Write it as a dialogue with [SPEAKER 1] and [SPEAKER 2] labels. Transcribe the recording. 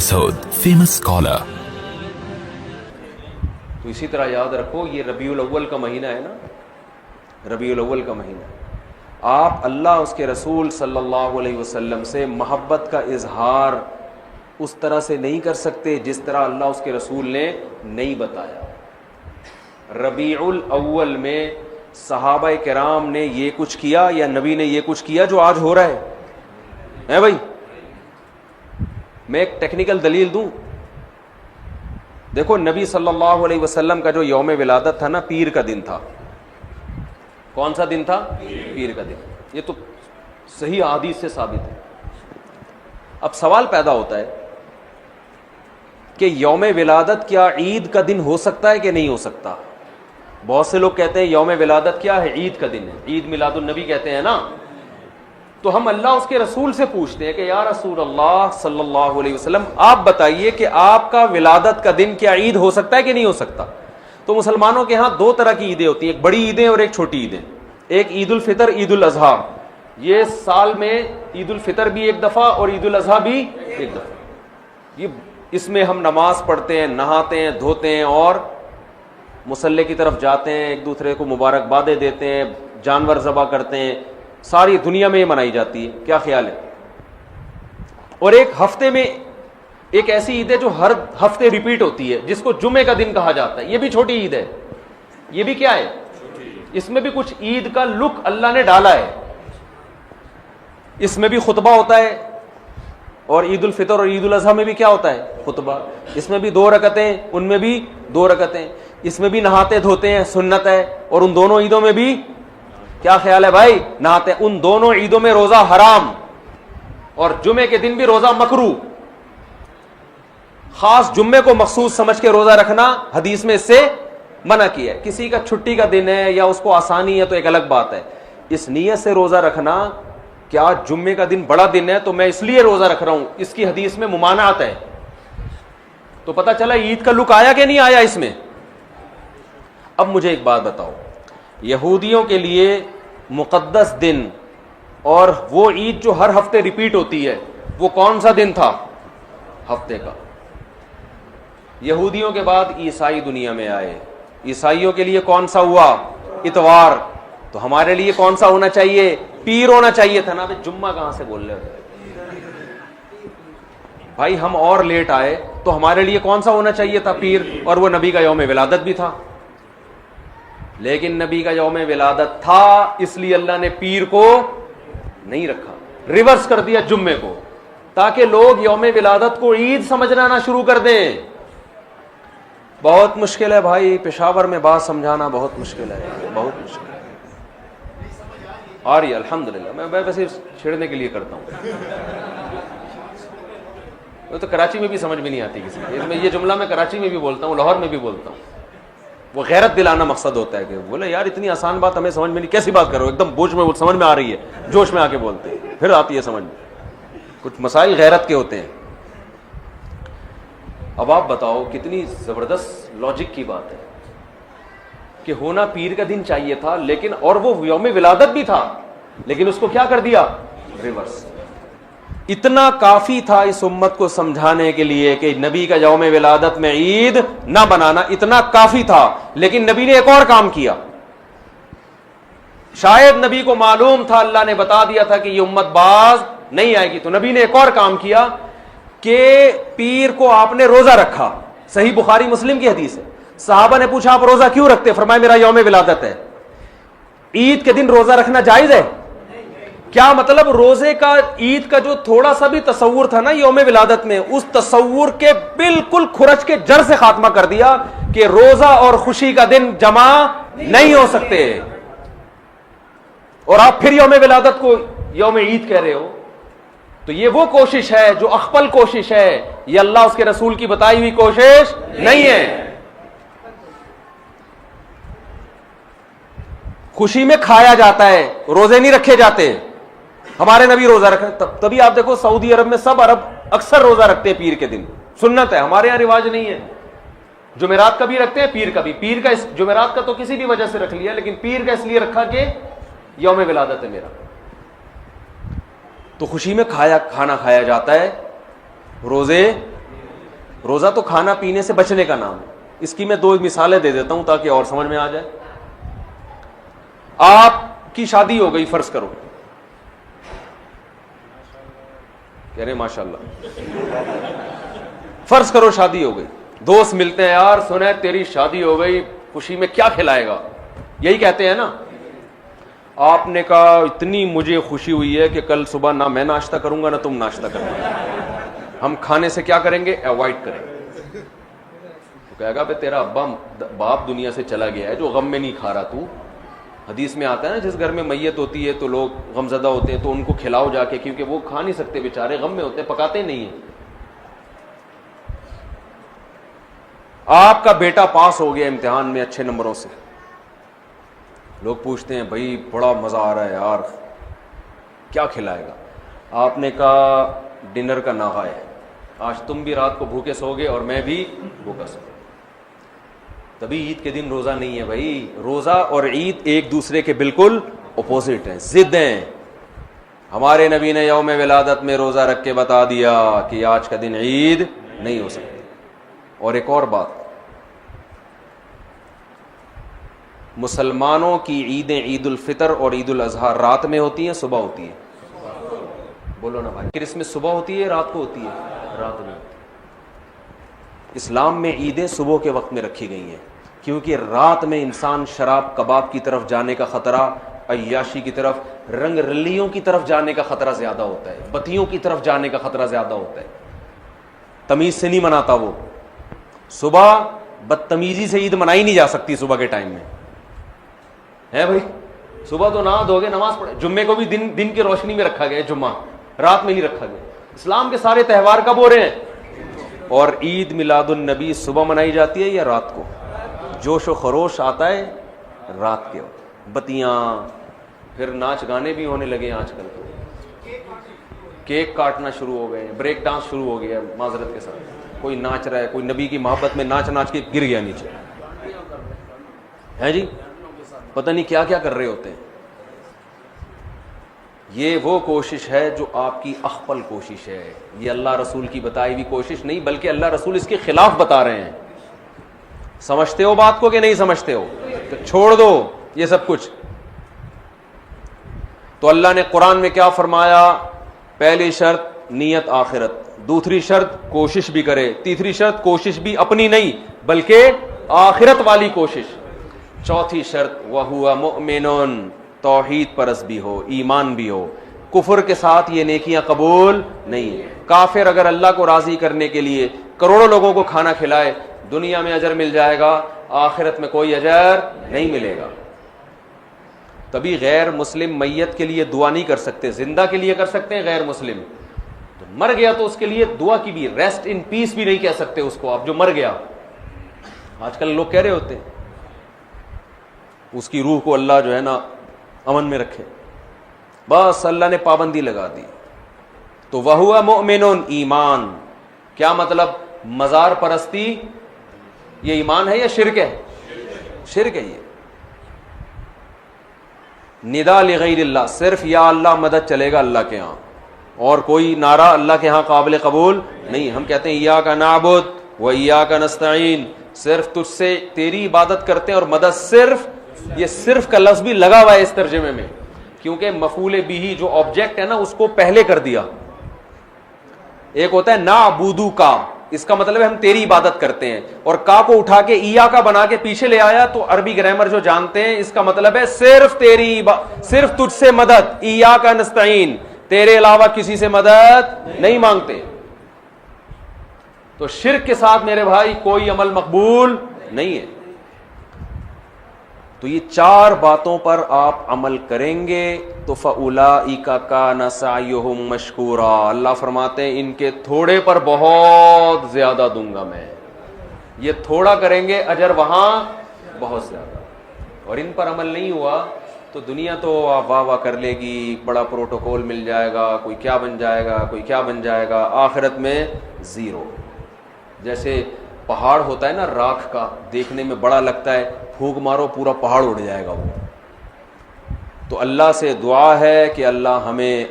[SPEAKER 1] Masood, famous scholar.
[SPEAKER 2] تو اسی طرح یاد رکھو یہ ربیع الاول کا مہینہ ہے نا، ربیع الاول کا مہینہ، آپ اللہ اس کے رسول صلی اللہ علیہ وسلم سے محبت کا اظہار اس طرح سے نہیں کر سکتے جس طرح اللہ اس کے رسول نے نہیں بتایا۔ ربیع الاول میں صحابہ کرام نے یہ کچھ کیا یا نبی نے یہ کچھ کیا جو آج ہو رہا ہے بھائی؟ میں ایک ٹیکنیکل دلیل دوں، دیکھو نبی صلی اللہ علیہ وسلم کا جو یوم ولادت تھا نا، پیر کا دن تھا۔ کون سا دن تھا؟ پیر کا دن۔ یہ تو صحیح احادیث سے ثابت ہے۔ اب سوال پیدا ہوتا ہے کہ یوم ولادت کیا عید کا دن ہو سکتا ہے کہ نہیں ہو سکتا؟ بہت سے لوگ کہتے ہیں یوم ولادت کیا ہے؟ عید کا دن ہے، عید میلاد النبی کہتے ہیں نا۔ تو ہم اللہ اس کے رسول سے پوچھتے ہیں کہ یا رسول اللہ صلی اللہ علیہ وسلم آپ بتائیے کہ آپ کا ولادت کا دن کیا عید ہو سکتا ہے کہ نہیں ہو سکتا؟ تو مسلمانوں کے ہاں دو طرح کی عیدیں ہوتی ہیں، ایک بڑی عیدیں اور ایک چھوٹی عیدیں۔ ایک عید الفطر، عید الاضحیٰ، یہ سال میں عید الفطر بھی ایک دفعہ اور عید الاضحیٰ بھی ایک دفعہ۔ یہ اس میں ہم نماز پڑھتے ہیں، نہاتے ہیں، دھوتے ہیں اور مصلی کی طرف جاتے ہیں، ایک دوسرے کو مبارکبادیں دیتے ہیں، جانور ذبح کرتے ہیں، ساری دنیا میں یہ منائی جاتی ہے۔ کیا خیال ہے؟ اور ایک ہفتے میں ایک ایسی عید ہے جو ہر ہفتے ریپیٹ ہوتی ہے، جس کو جمعے کا دن کہا جاتا ہے، یہ بھی چھوٹی عید ہے۔ یہ بھی کیا ہے؟ اس میں بھی کچھ عید کا لک اللہ نے ڈالا ہے، اس میں بھی خطبہ ہوتا ہے، اور عید الفطر اور عید الاضحیٰ میں بھی کیا ہوتا ہے؟ خطبہ۔ اس میں بھی 2 رکعتیں، ان میں بھی 2 رکعتیں، اس میں بھی نہاتے دھوتے ہیں، سنت ہے، اور ان دونوں عیدوں میں بھی کیا خیال ہے بھائی؟ نہاتے۔ ان دونوں عیدوں میں روزہ حرام، اور جمعے کے دن بھی روزہ مکروہ۔ خاص جمعے کو مخصوص سمجھ کے روزہ رکھنا حدیث میں اس سے منع کیا ہے۔ کسی کا چھٹی کا دن ہے یا اس کو آسانی ہے تو ایک الگ بات ہے، اس نیت سے روزہ رکھنا کہ آج جمعے کا دن بڑا دن ہے تو میں اس لیے روزہ رکھ رہا ہوں، اس کی حدیث میں ممانعت ہے۔ تو پتہ چلا عید کا لک آیا کہ نہیں آیا اس میں؟ اب مجھے ایک بات بتاؤ، یہودیوں کے لیے مقدس دن اور وہ عید جو ہر ہفتے ریپیٹ ہوتی ہے، وہ کون سا دن تھا ہفتے کا؟ یہودیوں کے بعد عیسائی دنیا میں آئے، عیسائیوں کے لیے کون سا ہوا؟ اتوار۔ تو ہمارے لیے کون سا ہونا چاہیے؟ پیر ہونا چاہیے تھا نا۔ جمعہ کہاں سے بول رہے ہو بھائی؟ ہم اور لیٹ آئے تو ہمارے لیے کون سا ہونا چاہیے تھا؟ پیر، اور وہ نبی کا یوم ولادت بھی تھا۔ لیکن نبی کا یوم ولادت تھا، اس لیے اللہ نے پیر کو نہیں رکھا، ریورس کر دیا جمعے کو، تاکہ لوگ یوم ولادت کو عید سمجھنا نہ شروع کر دیں۔ بہت مشکل ہے بھائی، پشاور میں بات سمجھانا بہت مشکل ہے، بہت مشکل ہے۔ آ رہی ہے الحمدللہ، میں ویسے چھیڑنے کے لیے کرتا ہوں، وہ تو کراچی میں بھی سمجھ میں نہیں آتی کسی کو۔ یہ جملہ میں کراچی میں بھی بولتا ہوں، لاہور میں بھی بولتا ہوں۔ وہ غیرت دلانا مقصد ہوتا ہے کہ بولے یار اتنی آسان بات ہمیں سمجھ میں نہیں، کیسی بات کرو، ایک دم بوجھ میں سمجھ میں آ رہی ہے، جوش میں آ کے بولتے ہیں، پھر آتی ہے سمجھ میں۔ کچھ مسائل غیرت کے ہوتے ہیں۔ اب آپ بتاؤ کتنی زبردست لاجک کی بات ہے کہ ہونا پیر کا دن چاہیے تھا، لیکن اور وہ یوم ولادت بھی تھا، لیکن اس کو کیا کر دیا؟ ریورس۔ اتنا کافی تھا اس امت کو سمجھانے کے لیے کہ نبی کا یوم ولادت میں عید نہ بنانا، اتنا کافی تھا، لیکن نبی نے ایک اور کام کیا۔ شاید نبی کو معلوم تھا، اللہ نے بتا دیا تھا کہ یہ امت باز نہیں آئے گی، تو نبی نے ایک اور کام کیا کہ پیر کو آپ نے روزہ رکھا۔ صحیح بخاری مسلم کی حدیث ہے۔ صحابہ نے پوچھا آپ روزہ کیوں رکھتے؟ فرمایا میرا یوم ولادت ہے۔ عید کے دن روزہ رکھنا جائز ہے؟ کیا مطلب؟ روزے کا، عید کا جو تھوڑا سا بھی تصور تھا نا یوم ولادت میں، اس تصور کے بالکل کھرچ کے جڑ سے خاتمہ کر دیا کہ روزہ اور خوشی کا دن جمع نہیں ہو سکتے، اور آپ پھر یوم ولادت کو یوم عید کہہ رہے ہو۔ تو یہ وہ کوشش ہے جو اخپل کوشش ہے، یہ اللہ اس کے رسول کی بتائی ہوئی کوشش نہیں ہے۔ خوشی میں کھایا جاتا ہے، روزے نہیں رکھے جاتے۔ ہمارے نبی روزہ رکھے، تبھی آپ دیکھو سعودی عرب میں سب عرب اکثر روزہ رکھتے ہیں پیر کے دن، سنت ہے، ہمارے یہاں رواج نہیں ہے۔ جمعرات کا بھی رکھتے ہیں، پیر کا بھی۔ پیر کا جمعرات کا تو کسی بھی وجہ سے رکھ لیا، لیکن پیر کا اس لیے رکھا کہ یوم ولادت ہے میرا۔ تو خوشی میں کھانا کھایا جاتا ہے، روزے روزہ تو کھانا پینے سے بچنے کا نام ہے. اس کی میں 2 مثالیں دے دیتا ہوں تاکہ اور سمجھ میں آ جائے. آپ کی شادی ہو گئی, فرض کرو, کہہ رہے ماشاء اللہ, فرض کرو شادی ہو گئی, دوست ملتے ہیں, یار سنے تیری شادی ہو گئی, خوشی میں کیا کھلائے گا, یہی کہتے ہیں نا. آپ نے کہا اتنی مجھے خوشی ہوئی ہے کہ کل صبح نہ میں ناشتہ کروں گا نہ تم ناشتہ کرنا, ہم کھانے سے کیا کریں گے, اوائڈ کریں گے. تو کہے گا تیرا باپ دنیا سے چلا گیا ہے جو غم میں نہیں کھا رہا تو. حدیث میں آتا ہے نا جس گھر میں میت ہوتی ہے تو لوگ غم زدہ ہوتے ہیں تو ان کو کھلاؤ جا کے, کیونکہ وہ کھا نہیں سکتے بیچارے, غم میں ہوتے ہیں, پکاتے نہیں ہیں. آپ کا بیٹا پاس ہو گیا امتحان میں اچھے نمبروں سے, لوگ پوچھتے ہیں بھائی بڑا مزہ آ رہا ہے یار, کیا کھلائے گا. آپ نے کہا ڈنر کا ناغہ ہے, آج تم بھی رات کو بھوکے سو گے اور میں بھی بھوکا سو. تبھی عید کے دن روزہ نہیں ہے بھائی. روزہ اور عید ایک دوسرے کے بالکل اپوزٹ ہیں, ضد ہیں. ہمارے نبی نے یوم ولادت میں روزہ رکھ کے بتا دیا کہ آج کا دن عید نہیں ہو سکتی. اور ایک اور بات, مسلمانوں کی عیدیں عید الفطر اور عید الاضحیٰ رات میں ہوتی ہیں, صبح ہوتی ہے؟ بولو نا بھائی. کرسمس صبح ہوتی ہے رات کو ہوتی ہے؟ رات میں. اسلام میں عیدیں صبح کے وقت میں رکھی گئی ہیں کیونکہ رات میں انسان شراب کباب کی طرف جانے کا خطرہ, عیاشی کی طرف, رنگ رلیوں کی طرف جانے کا خطرہ زیادہ ہوتا ہے, بتیوں کی طرف جانے کا خطرہ زیادہ ہوتا ہے. تمیز سے نہیں مناتا وہ. صبح بدتمیزی سے عید منائی نہیں جا سکتی صبح کے ٹائم میں, ہے بھائی. صبح تو نہا دھو گے, نماز پڑھے. جمعے کو بھی دن کی روشنی میں رکھا گیا, جمعہ رات میں نہیں رکھا گیا. اسلام کے سارے تہوار کب ہو رہے ہیں؟ اور عید میلاد النبی صبح منائی جاتی ہے یا رات کو؟ جوش و خروش آتا ہے رات کے وقت, بتیاں, پھر ناچ گانے بھی ہونے لگے. آج کل تو کیک کاٹنا شروع ہو گئے, بریک ڈانس شروع ہو گیا. معذرت کے ساتھ کوئی ناچ رہا ہے, کوئی نبی کی محبت میں ناچ ناچ کے گر گیا نیچے, ہے جی, پتہ نہیں کیا کیا کر رہے ہوتے ہیں. یہ وہ کوشش ہے جو آپ کی اخپل کوشش ہے. یہ اللہ رسول کی بتائی ہوئی کوشش نہیں, بلکہ اللہ رسول اس کے خلاف بتا رہے ہیں. سمجھتے ہو بات کو کہ نہیں سمجھتے ہو؟ تو چھوڑ دو یہ سب کچھ. تو اللہ نے قرآن میں کیا فرمایا؟ پہلی شرط نیت آخرت, دوسری شرط کوشش بھی کرے, تیسری شرط کوشش بھی اپنی نہیں بلکہ آخرت والی کوشش, چوتھی شرط وَهُوَ مُؤْمِنٌ, توحید پرست بھی ہو, ایمان بھی ہو. کفر کے ساتھ یہ نیکیاں قبول نہیں. کافر اگر اللہ کو راضی کرنے کے لیے کروڑوں لوگوں کو کھانا کھلائے, دنیا میں اجر مل جائے گا, آخرت میں کوئی اجر نہیں ملے گا. تبھی غیر مسلم میت کے لیے دعا نہیں کر سکتے, زندہ کے لیے کر سکتے ہیں, غیر مسلم تو مر گیا تو اس کے لیے دعا کی بھی, ریسٹ ان پیس بھی نہیں کہہ سکتے اس کو آپ, جو مر گیا. آج کل لوگ کہہ رہے ہوتے ہیں اس کی روح کو اللہ جو ہے نا امن میں رکھے, بس اللہ نے پابندی لگا دی. تو وَهُوَ مُؤْمِنٌ, ایمان. کیا مطلب؟ مزار پرستی یہ ایمان ہے یا شرک ہے؟ شرک ہے. یہ ندا لغیر اللہ, صرف یا اللہ مدد چلے گا اللہ کے ہاں, اور کوئی نعرہ اللہ کے ہاں قابل قبول نہیں. ہم کہتے ہیں ایاک نعبد و ایاک نستعین, صرف تجھ سے تیری عبادت کرتے ہیں اور مدد صرف. یہ صرف کا لفظ بھی لگا ہوا ہے اس ترجمے میں, کیونکہ مفعول بھی جو آبجیکٹ ہے نا اس کو پہلے کر دیا. ایک ہوتا ہے نعبدو کا, اس کا مطلب ہے ہم تیری عبادت کرتے ہیں, اور کا کو اٹھا کے ایا کا بنا کے پیچھے لے آیا. تو عربی گرامر جو جانتے ہیں اس کا مطلب ہے صرف تیری, صرف تجھ سے مدد. ایاک نستعین, تیرے علاوہ کسی سے مدد نہیں مانگتے. تو شرک کے ساتھ میرے بھائی کوئی عمل مقبول نہیں ہے. تو یہ 4 باتوں پر آپ عمل کریں گے تو فَأُولَٰئِكَ كَانَ سَعْيُهُمْ مَشْكُورًا. اللہ فرماتے ہیں ان کے تھوڑے پر بہت زیادہ دوں گا میں. یہ تھوڑا کریں گے, اجر وہاں بہت زیادہ. اور ان پر عمل نہیں ہوا تو دنیا تو آپ واہ واہ کر لے گی, بڑا پروٹوکول مل جائے گا, کوئی کیا بن جائے گا, کوئی کیا بن جائے گا. آخرت میں زیرو. جیسے پہاڑ ہوتا ہے نا راکھ کا, دیکھنے میں بڑا لگتا ہے, پھونک مارو پورا پہاڑ اڑ جائے گا وہ. تو اللہ سے دعا ہے کہ اللہ ہمیں